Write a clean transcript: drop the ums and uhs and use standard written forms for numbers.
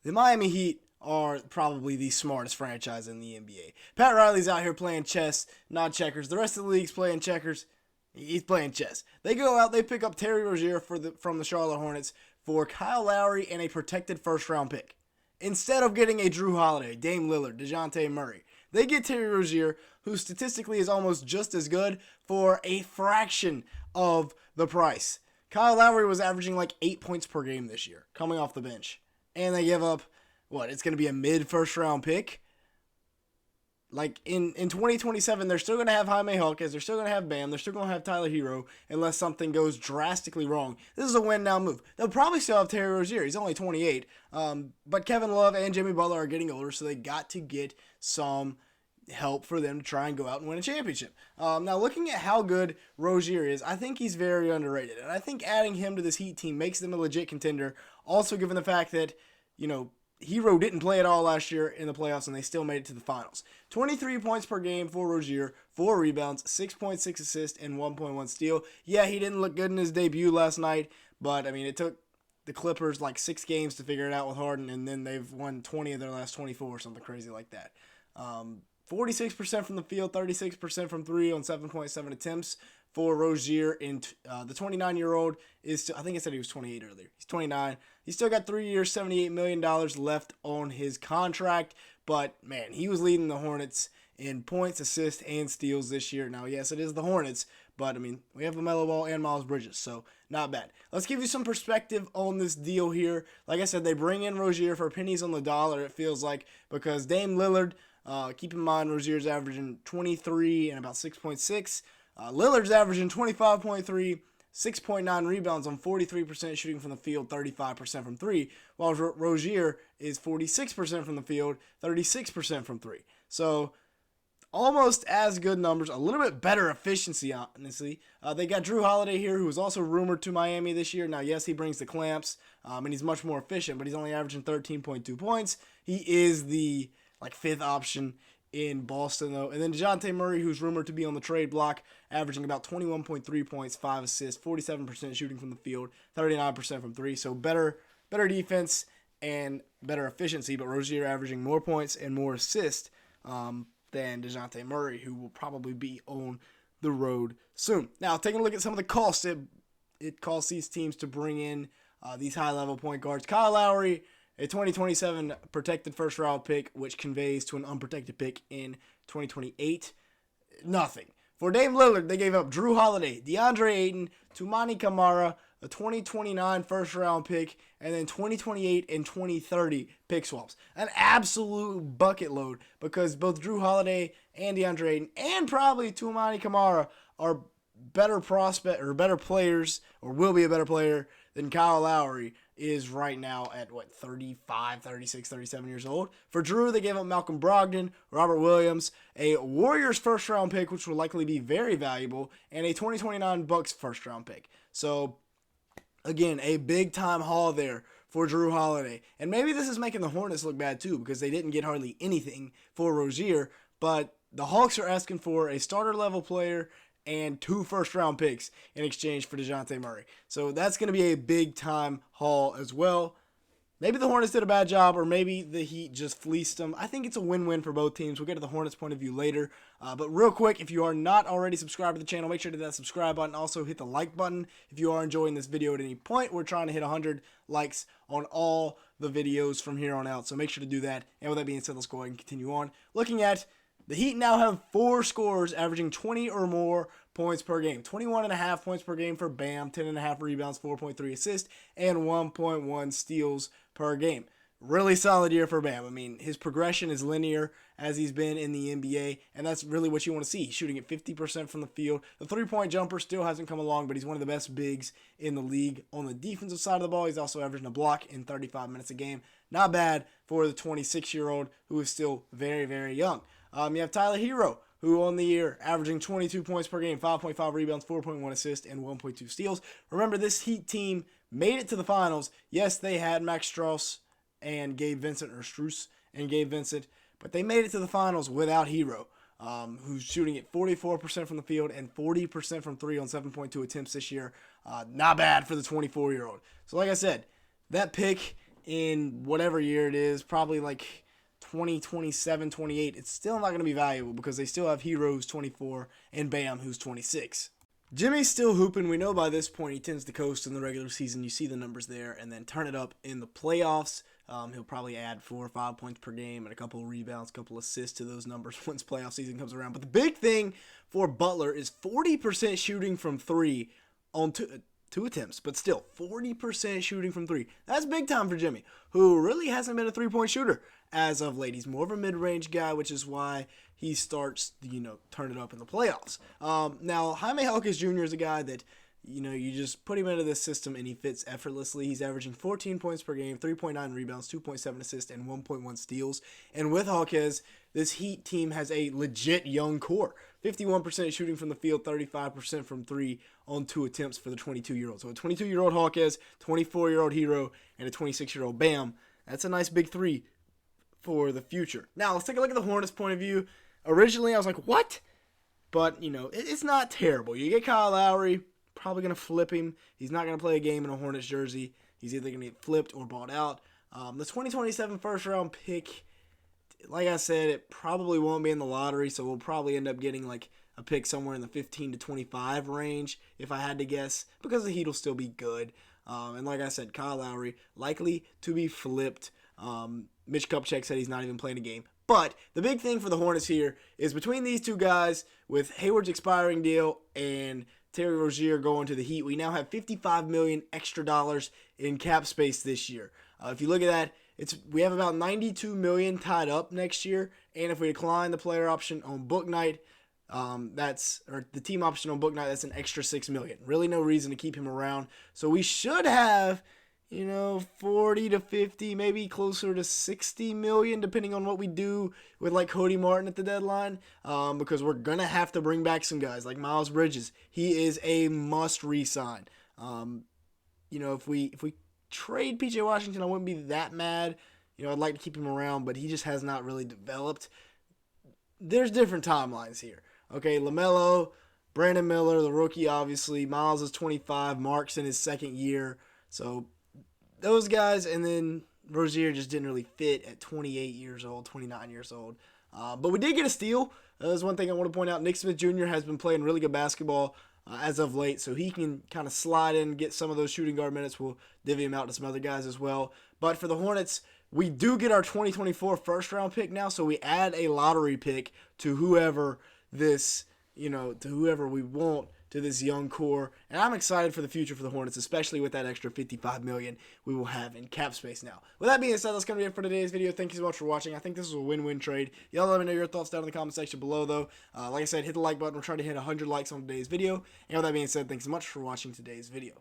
the Miami Heat are probably the smartest franchise in the NBA. Pat Riley's out here playing chess, not checkers. The rest of the league's playing checkers. He's playing chess. They go out, they pick up Terry Rozier from the Charlotte Hornets for Kyle Lowry and a protected first-round pick. Instead of getting a Drew Holiday, Dame Lillard, DeJounte Murray, they get Terry Rozier, who statistically is almost just as good, for a fraction of the price. Kyle Lowry was averaging like 8 points per game this year, coming off the bench. And they give up, it's going to be a mid-first-round pick? Like, in 2027, they're still going to have Jaime Hawkins, they're still going to have Bam, they're still going to have Tyler Herro, unless something goes drastically wrong. This is a win-now move. They'll probably still have Terry Rozier. He's only 28. But Kevin Love and Jimmy Butler are getting older, so they got to get some help for them to try and go out and win a championship. Now, looking at how good Rozier is, I think he's very underrated. And I think adding him to this Heat team makes them a legit contender. Also, given the fact that, Herro didn't play at all last year in the playoffs, and they still made it to the finals. 23 points per game for Rozier, 4 rebounds, 6.6 assists, and 1.1 steal. Yeah, he didn't look good in his debut last night, but, it took the Clippers like 6 games to figure it out with Harden, and then they've won 20 of their last 24 or something crazy like that. 46% from the field, 36% from 3 on 7.7 attempts for Rozier. And the 29-year-old is still, I think I said he was 28 earlier. He's 29. He's still got 3 years, $78 million left on his contract. But, man, he was leading the Hornets in points, assists, and steals this year. Now, yes, it is the Hornets, but, we have LaMelo Ball and Miles Bridges, so not bad. Let's give you some perspective on this deal here. Like I said, they bring in Rozier for pennies on the dollar, it feels like, because Dame Lillard, keep in mind, Rozier's averaging 23 and about 6.6. Lillard's averaging 25.3, 6.9 rebounds on 43% shooting from the field, 35% from 3, while Rozier is 46% from the field, 36% from 3. So, almost as good numbers, a little bit better efficiency, honestly. They got Drew Holiday here, who was also rumored to Miami this year. Now, yes, he brings the clamps, and he's much more efficient, but he's only averaging 13.2 points. He is the fifth option in Boston, though. And then DeJounte Murray, who's rumored to be on the trade block, averaging about 21.3 points, 5 assists, 47% shooting from the field, 39% from 3. So better defense and better efficiency, but Rozier averaging more points and more assists than DeJounte Murray, who will probably be on the road soon. Now, taking a look at some of the costs it costs these teams to bring in these high-level point guards. Kyle Lowry, a 2027 protected first-round pick, which conveys to an unprotected pick in 2028. Nothing. For Dame Lillard, they gave up Drew Holiday, DeAndre Ayton, Toumani Camara, a 2029 first-round pick, and then 2028 and 2030 pick swaps. An absolute bucket load, because both Drew Holiday and DeAndre Ayton, and probably Toumani Camara, are better prospect or better players, or will be a better player than Kyle Lowry is right now at 35, 36, 37 years old. For Drew, they gave up Malcolm Brogdon, Robert Williams, a Warriors first round pick, which will likely be very valuable, and a 2029 Bucks first round pick. So again, a big time haul there for Drew Holiday. And maybe this is making the Hornets look bad too, because they didn't get hardly anything for Rozier, but the Hawks are asking for a starter level player and 2 first-round picks in exchange for DeJounte Murray. So that's going to be a big-time haul as well. Maybe the Hornets did a bad job, or maybe the Heat just fleeced them. I think it's a win-win for both teams. We'll get to the Hornets' point of view later. But real quick, if you are not already subscribed to the channel, make sure to hit that subscribe button. Also, hit the like button if you are enjoying this video at any point. We're trying to hit 100 likes on all the videos from here on out, so make sure to do that. And with that being said, let's go ahead and continue on. Looking at the Heat now have 4 scorers averaging 20 or more points per game. 21.5 points per game for Bam, 10.5 rebounds, 4.3 assists, and 1.1 steals per game. Really solid year for Bam. His progression is linear as he's been in the NBA, and that's really what you want to see. He's shooting at 50% from the field. The three-point jumper still hasn't come along, but he's one of the best bigs in the league. On the defensive side of the ball, he's also averaging a block in 35 minutes a game. Not bad for the 26-year-old who is still very, very young. You have Tyler Herro, who on the year averaging 22 points per game, 5.5 rebounds, 4.1 assists, and 1.2 steals. Remember, this Heat team made it to the finals. Yes, they had Max Strus and Gabe Vincent, or Strus and Gabe Vincent, but they made it to the finals without Herro, who's shooting at 44% from the field and 40% from 3 on 7.2 attempts this year. Not bad for the 24-year-old. So like I said, that pick in whatever year it is, probably like 2027, 28, it's still not going to be valuable because they still have Herro who's 24 and Bam who's 26. Jimmy's still hooping. We know by this point he tends to coast in the regular season. You see the numbers there, and then turn it up in the playoffs. He'll probably add 4 or 5 points per game and a couple of rebounds, a couple of assists to those numbers once playoff season comes around. But the big thing for Butler is 40% shooting from 3 on two attempts, but still 40% shooting from 3. That's big time for Jimmy, who really hasn't been a three-point shooter as of late. He's more of a mid-range guy, which is why he starts, turn it up in the playoffs. Now, Jaime Jaquez Jr. is a guy that, you just put him into this system and he fits effortlessly. He's averaging 14 points per game, 3.9 rebounds, 2.7 assists, and 1.1 steals. And with Jaquez, this Heat team has a legit young core. 51% shooting from the field, 35% from 3 on 2 attempts for the 22-year-old. So a 22-year-old Jaquez, 24-year-old Herro, and a 26-year-old Bam. That's a nice big 3 for the future. Now, let's take a look at the Hornets' point of view. Originally, I was like, what? But, it's not terrible. You get Kyle Lowry, probably going to flip him. He's not going to play a game in a Hornets jersey. He's either going to get flipped or bought out. The 2027 first-round pick, like I said, it probably won't be in the lottery, so we'll probably end up getting like a pick somewhere in the 15 to 25 range, if I had to guess, because the Heat will still be good. And like I said, Kyle Lowry, likely to be flipped. Mitch Kupchak said he's not even playing a game. But the big thing for the Hornets here is between these two guys, with Hayward's expiring deal and Terry Rozier going to the Heat, we now have $55 million extra dollars in cap space this year. If you look at that, we have about $92 million tied up next year, and if we decline the player option on Book Night, or the team option on Book Night, that's an extra $6 million. Really no reason to keep him around. So we should have, 40 to 50, maybe closer to 60 million, depending on what we do with like Cody Martin at the deadline, because we're gonna have to bring back some guys like Miles Bridges. He is a must re-sign. If we trade PJ Washington, I wouldn't be that mad. I'd like to keep him around, but he just has not really developed. There's different timelines here. Okay, LaMelo, Brandon Miller, the rookie, obviously. Miles is 25. Mark's in his second year. So those guys, and then Rozier just didn't really fit at 28 years old, 29 years old. But we did get a steal. That's one thing I want to point out. Nick Smith Jr. has been playing really good basketball as of late, so he can kind of slide in and get some of those shooting guard minutes. We'll divvy him out to some other guys as well. But for the Hornets, we do get our 2024 first-round pick now, so we add a lottery pick to whoever whoever we want to this young core. And I'm excited for the future for the Hornets, especially with that extra $55 million we will have in cap space now. With that being said, that's going to be it for today's video. Thank you so much for watching. I think this was a win-win trade. Y'all let me know your thoughts down in the comment section below, though. Like I said, hit the like button. We're trying to hit 100 likes on today's video. And with that being said, thanks so much for watching today's video.